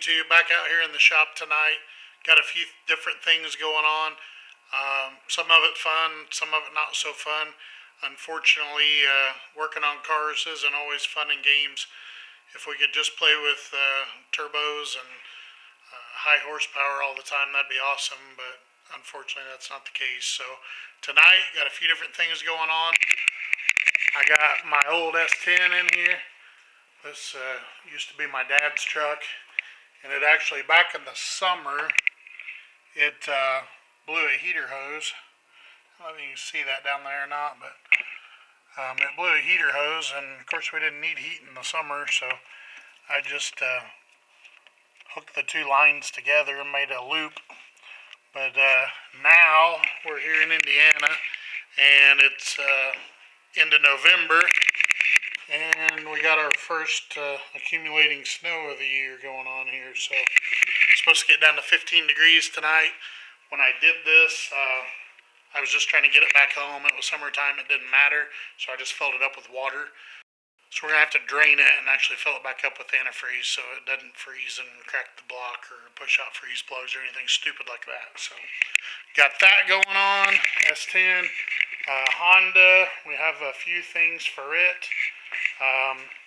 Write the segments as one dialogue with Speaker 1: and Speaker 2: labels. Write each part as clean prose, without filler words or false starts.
Speaker 1: YouTube? Back out here in the shop tonight. Got a few different things going on. Some of it fun, some of it not so fun. Unfortunately, working on cars isn't always fun in games. If we could just play with turbos and high horsepower all the time, that'd be awesome, but unfortunately that's not the case. So tonight, got a few different things going on. I got my old S10 in here. This used to be my dad's truck, and it actually, back in the summer, it blew a heater hose. I don't know if you can see that down there or not, but it blew a heater hose, and of course we didn't need heat in the summer, so I just hooked the two lines together and made a loop. But now we're here in Indiana, and it's into November, and we got our first accumulating snow of the year going on here. So it's supposed to get down to 15 degrees tonight. When I did this, I was just trying to get it back home. It was summertime, it didn't matter, so I just filled it up with water. So we're going to have to drain it and actually fill it back up with antifreeze so it doesn't freeze and crack the block or push out freeze plugs or anything stupid like that. So got that going on. S10. Honda, we have a few things for it.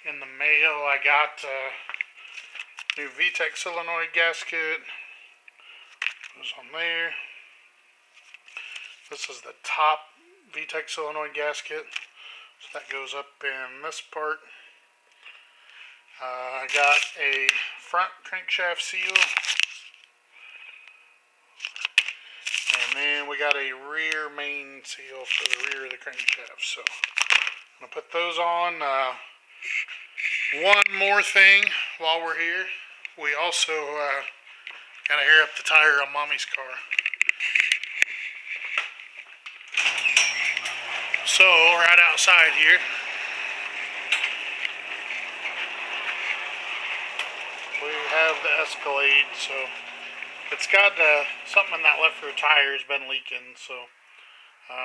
Speaker 1: In the mail, I got new VTEC solenoid gasket. It was on there. This is the top VTEC solenoid gasket. So that goes up in this part. I got a front crankshaft seal. And then we got a rear main seal for the rear of the crankshaft. So I'm going to put those on. One more thing while we're here. We also got to air up the tire on Mommy's car. So right outside here, we have the Escalade. So it's got something in that left rear tire has been leaking, so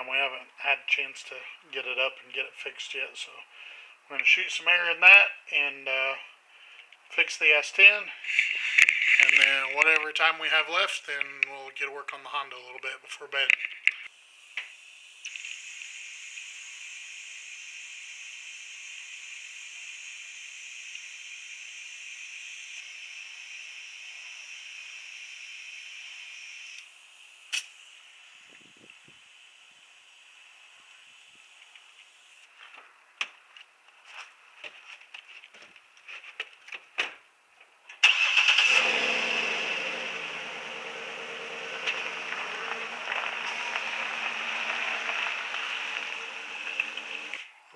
Speaker 1: we haven't had a chance to get it up and get it fixed yet. So we're going to shoot some air in that and fix the S10, and then whatever time we have left, then we'll get to work on the Honda a little bit before bed.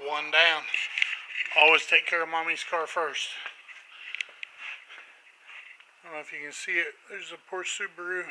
Speaker 1: One down. Always take care of Mommy's car first. I don't know if you can see it. There's a poor Subaru.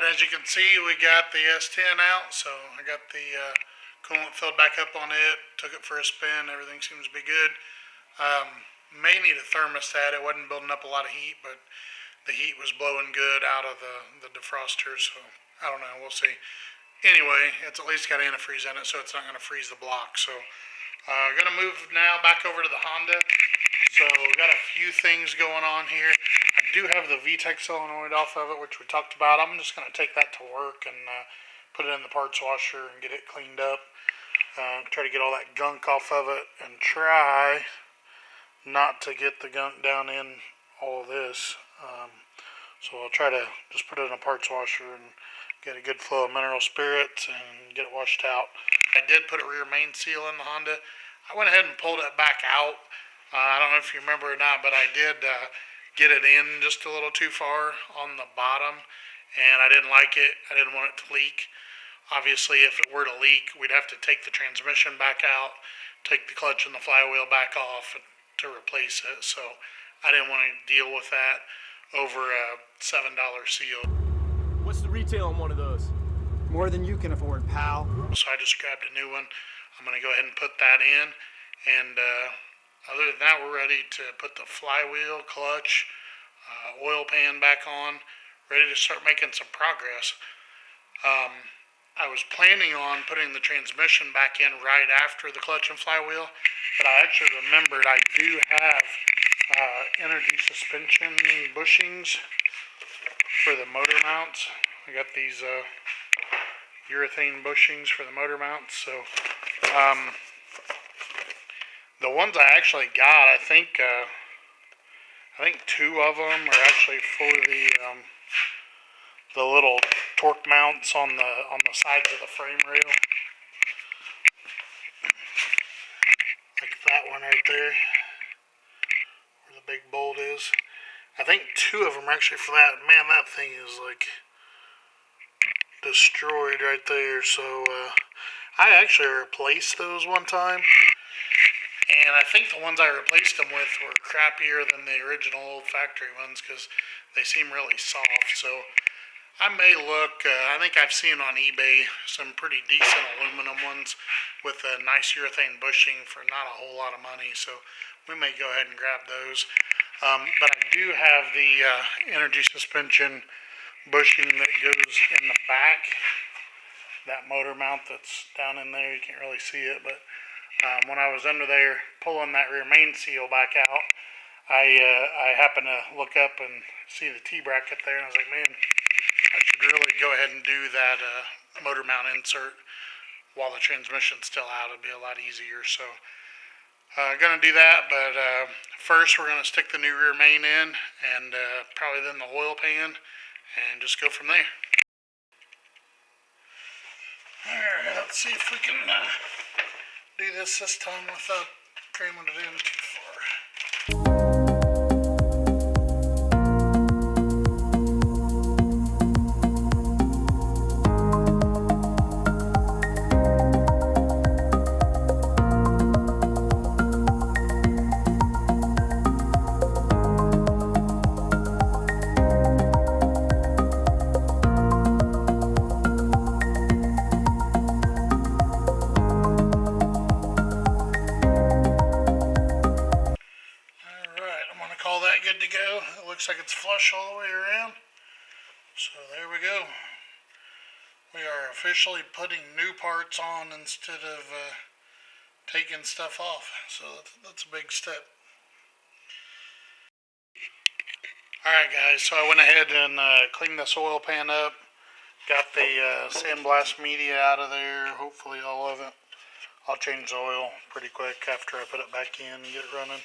Speaker 1: As you can see, we got the S10 out, so I got the coolant filled back up on it, took it for a spin, everything seems to be good. May need a thermostat. It wasn't building up a lot of heat, but the heat was blowing good out of the defroster, so I don't know, we'll see. Anyway, it's at least got antifreeze in it, so it's not going to freeze the block. So I'm going to move now back over to the Honda. So we've got a few things going on here. I do have the VTEC solenoid off of it, which we talked about. I'm just going to take that to work and put it in the parts washer and get it cleaned up. Try to get all that gunk off of it and try not to get the gunk down in all of this. So I'll try to just put it in a parts washer and get a good flow of mineral spirits and get it washed out. I did put a rear main seal in the Honda. I went ahead and pulled it back out. I don't know if you remember or not, but I did get it in just a little too far on the bottom, and I didn't like it. I didn't want it to leak. Obviously, if it were to leak, we'd have to take the transmission back out, take the clutch and the flywheel back off to replace it. So I didn't want to deal with that over a $7 seal.
Speaker 2: What's the retail on one of those? More than you can afford, pal.
Speaker 1: So I just grabbed a new one. I'm going to go ahead and put that in. And other than that, we're ready to put the flywheel, clutch, oil pan back on, ready to start making some progress. I was planning on putting the transmission back in right after the clutch and flywheel, but I actually remembered I do have energy suspension bushings for the motor mounts. I got these urethane bushings for the motor mounts. So the ones I actually got, I think two of them are actually for the little torque mounts on the sides of the frame rail, like that one right there, where the big bolt is. I think two of them are actually for that. Man, that thing is like destroyed right there. So I actually replaced those one time, and I think the ones I replaced them with were crappier than the original old factory ones because they seem really soft. So I may look, I think I've seen on eBay some pretty decent aluminum ones with a nice urethane bushing for not a whole lot of money, so we may go ahead and grab those. But I do have the energy suspension bushing that goes in the back, that motor mount that's down in there. You can't really see it, but when I was under there pulling that rear main seal back out, I happened to look up and see the T-bracket there, and I was like, man, I should really go ahead and do that motor mount insert while the transmission's still out. It'd be a lot easier. So gonna do that, but first we're gonna stick the new rear main in, and probably then the oil pan, and just go from there. Alright, let's see if we can do this time without cramming it in too far. Good to go. It looks like it's flush all the way around. So there we go. We are officially putting new parts on instead of taking stuff off. So that's a big step. Alright guys, so I went ahead and cleaned this oil pan up. Got the sandblast media out of there, hopefully all of it. I'll change the oil pretty quick after I put it back in and get it running.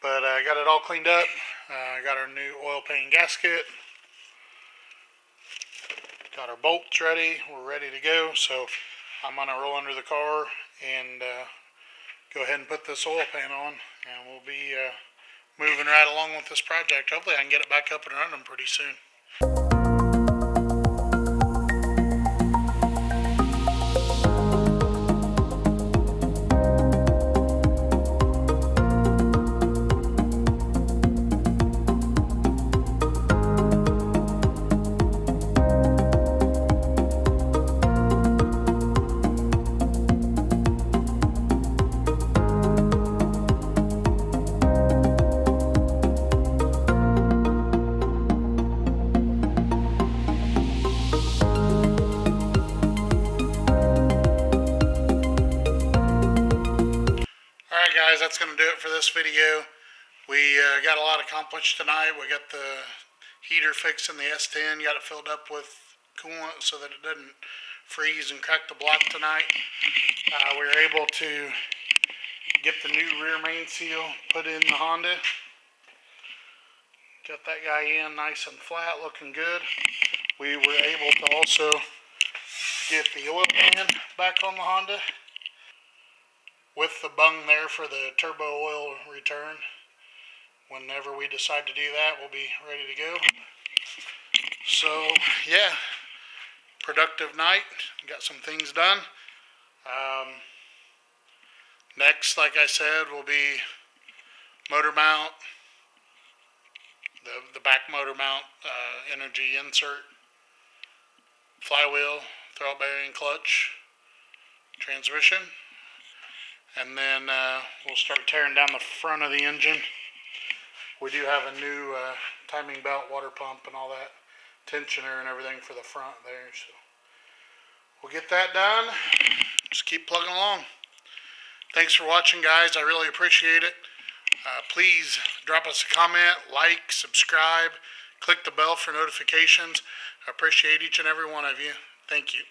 Speaker 1: But I got it all cleaned up. I got our new oil pan gasket. Got our bolts ready. We're ready to go. So I'm going to roll under the car and go ahead and put this oil pan on. And we'll be moving right along with this project. Hopefully I can get it back up and running pretty soon. Guys, that's going to do it for this video. We got a lot accomplished tonight. We got the heater fixed in the S10, got it filled up with coolant so that it doesn't freeze and crack the block tonight. We were able to get the new rear main seal put in the Honda. Got that guy in nice and flat, looking good. We were able to also get the oil pan back on the Honda with the bung there for the turbo oil return. Whenever we decide to do that, we'll be ready to go. So, yeah, productive night. Got some things done. Next, like I said, will be motor mount, the back motor mount energy insert, flywheel, throttle bearing, clutch, transmission. And then we'll start tearing down the front of the engine. We do have a new timing belt, water pump, and all that, tensioner and everything for the front there. So we'll get that done. Just keep plugging along. Thanks for watching, guys. I really appreciate it. Please drop us a comment, like, subscribe, click the bell for notifications. I appreciate each and every one of you. Thank you.